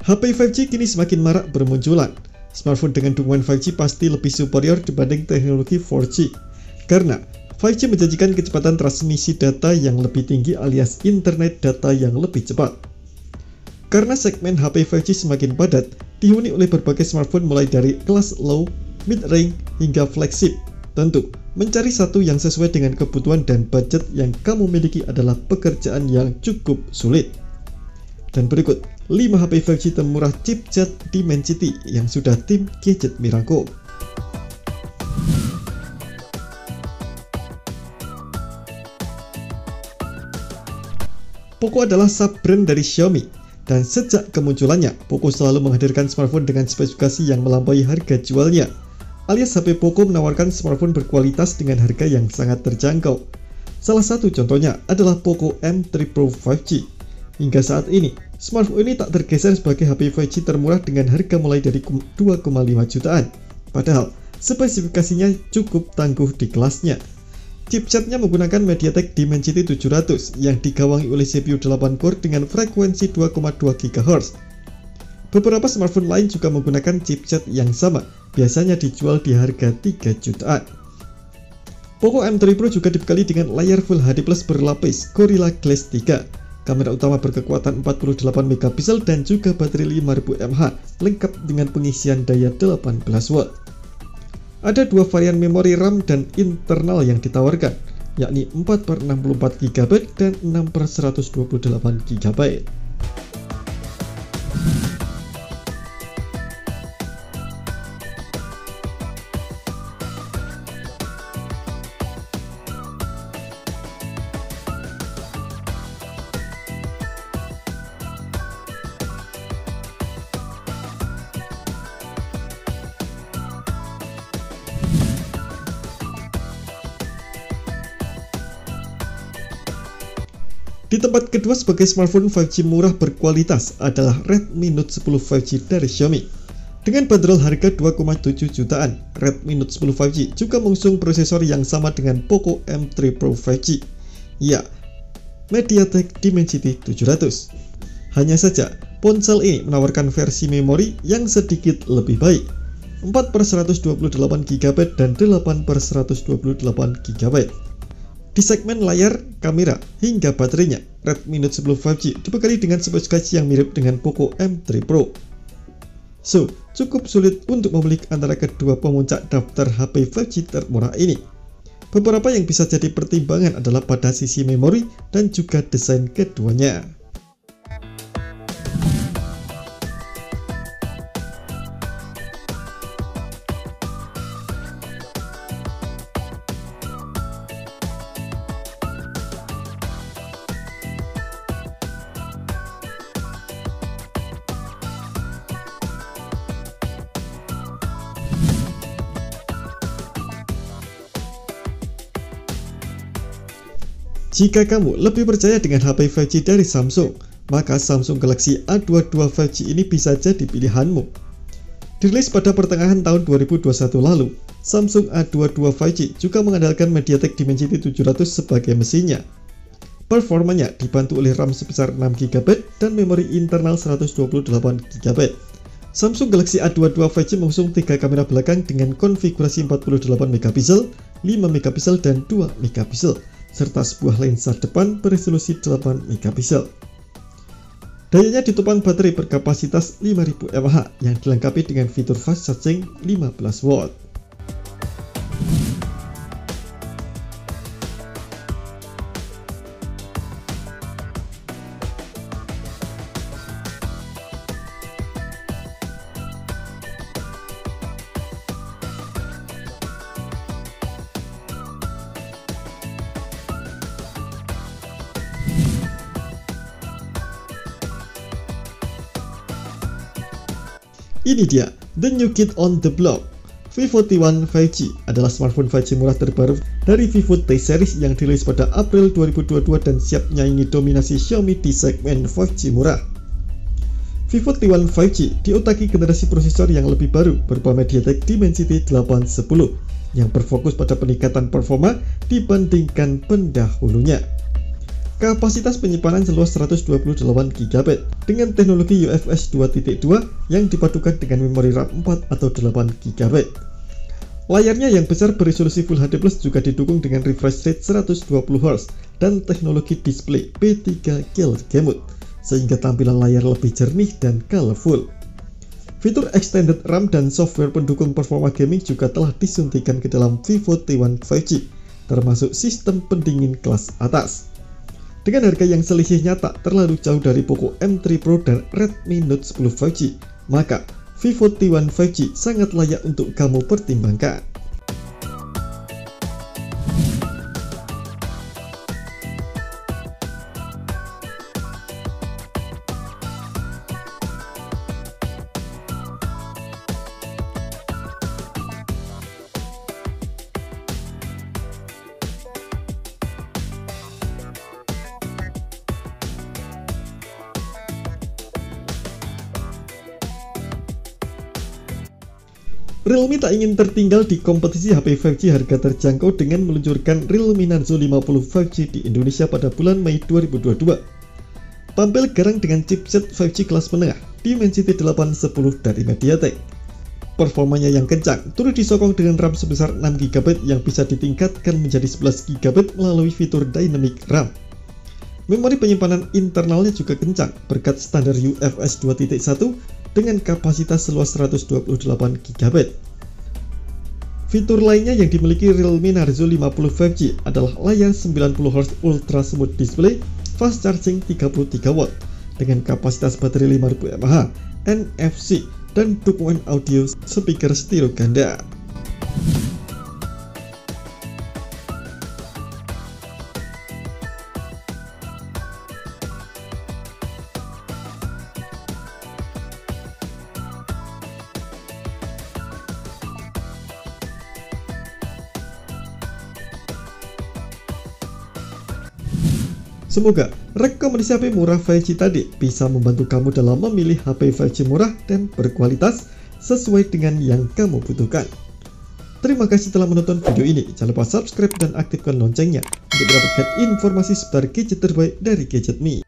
HP 5G kini semakin marak bermunculan. Smartphone dengan dukungan 5G pasti lebih superior dibanding teknologi 4G. Karena 5G menjanjikan kecepatan transmisi data yang lebih tinggi alias internet data yang lebih cepat. Karena segmen HP 5G semakin padat, dihuni oleh berbagai smartphone mulai dari kelas low, mid-range, hingga flagship. Tentu, mencari satu yang sesuai dengan kebutuhan dan budget yang kamu miliki adalah pekerjaan yang cukup sulit. Dan berikut 5 HP 5G termurah chipset Dimensity yang sudah tim Gadget merangkum. Poco adalah sub-brand dari Xiaomi, dan sejak kemunculannya, Poco selalu menghadirkan smartphone dengan spesifikasi yang melampaui harga jualnya. Alias HP Poco menawarkan smartphone berkualitas dengan harga yang sangat terjangkau. Salah satu contohnya adalah Poco M3 Pro 5G. Hingga saat ini, smartphone ini tak tergeser sebagai HP 5G termurah dengan harga mulai dari 2,5 jutaan. Padahal, spesifikasinya cukup tangguh di kelasnya. Chipsetnya menggunakan MediaTek Dimensity 700 yang digawangi oleh CPU 8 core dengan frekuensi 2,2 GHz. Beberapa smartphone lain juga menggunakan chipset yang sama, biasanya dijual di harga 3 jutaan. Poco M3 Pro juga dibekali dengan layar Full HD Plus berlapis Gorilla Glass 3. Kamera utama berkekuatan 48 megapiksel dan juga baterai 5000 mAh lengkap dengan pengisian daya 18 watt. Ada dua varian memori RAM dan internal yang ditawarkan, yakni 4/64 GB dan 6/128 GB. Di tempat kedua sebagai smartphone 5G murah berkualitas adalah Redmi Note 10 5G dari Xiaomi. Dengan bandrol harga 2,7 jutaan, Redmi Note 10 5G juga mengusung prosesor yang sama dengan Poco M3 Pro 5G. Ya, MediaTek Dimensity 700. Hanya saja, ponsel ini menawarkan versi memori yang sedikit lebih baik, 4/128 GB dan 8/128 GB. Di segmen layar, kamera, hingga baterainya, Redmi Note 10 5G dibekali dengan spesifikasi yang mirip dengan Poco M3 Pro. So, cukup sulit untuk memilih antara kedua pemuncak daftar HP 5G termurah ini. Beberapa yang bisa jadi pertimbangan adalah pada sisi memori dan juga desain keduanya. Jika kamu lebih percaya dengan HP 5G dari Samsung, maka Samsung Galaxy A22 5G ini bisa jadi pilihanmu. Dirilis pada pertengahan tahun 2021 lalu, Samsung A22 5G juga mengandalkan MediaTek Dimensity 700 sebagai mesinnya. Performanya dibantu oleh RAM sebesar 6 GB dan memori internal 128 GB. Samsung Galaxy A22 5G mengusung 3 kamera belakang dengan konfigurasi 48 megapiksel, 5 megapiksel dan 2 megapiksel, serta sebuah lensa depan beresolusi 8 megapiksel. Dayanya ditopang baterai berkapasitas 5000 mAh yang dilengkapi dengan fitur fast charging 15 watt. Ini dia, the new kid on the block. Vivo T1 5G adalah smartphone 5G murah terbaru dari Vivo T-Series yang dirilis pada April 2022 dan siap menyaingi dominasi Xiaomi di segmen 5G murah. Vivo T1 5G diotaki generasi prosesor yang lebih baru berupa MediaTek Dimensity 810 yang berfokus pada peningkatan performa dibandingkan pendahulunya. Kapasitas penyimpanan seluas 128 GB dengan teknologi UFS 2.2 yang dipadukan dengan memori RAM 4 atau 8 GB. Layarnya yang besar beresolusi Full HD+ juga didukung dengan refresh rate 120Hz dan teknologi display P3 Color Gamut, sehingga tampilan layar lebih jernih dan colorful. Fitur extended RAM dan software pendukung performa gaming juga telah disuntikan ke dalam Vivo T1 5G, termasuk sistem pendingin kelas atas. Dengan harga yang selisihnya tak terlalu jauh dari Poco M3 Pro dan Redmi Note 10 5G, maka Vivo T1 5G sangat layak untuk kamu pertimbangkan. Realme tak ingin tertinggal di kompetisi HP 5G harga terjangkau dengan meluncurkan Realme Narzo 50 5G di Indonesia pada bulan Mei 2022. Tampil garang dengan chipset 5G kelas menengah Dimensity 810 dari MediaTek. Performanya yang kencang turut disokong dengan RAM sebesar 6GB yang bisa ditingkatkan menjadi 11GB melalui fitur Dynamic RAM. Memori penyimpanan internalnya juga kencang berkat standar UFS 2.1 dengan kapasitas seluas 128GB. Fitur lainnya yang dimiliki Realme Narzo 50 5G adalah layar 90Hz Ultra Smooth Display, fast charging 33W dengan kapasitas baterai 5000 mAh, NFC, dan dukungan audio speaker stereo ganda. Semoga rekomendasi HP murah 5G tadi bisa membantu kamu dalam memilih HP 5G murah dan berkualitas sesuai dengan yang kamu butuhkan. Terima kasih telah menonton video ini. Jangan lupa subscribe dan aktifkan loncengnya untuk mendapatkan informasi seputar gadget terbaik dari Gadget Me.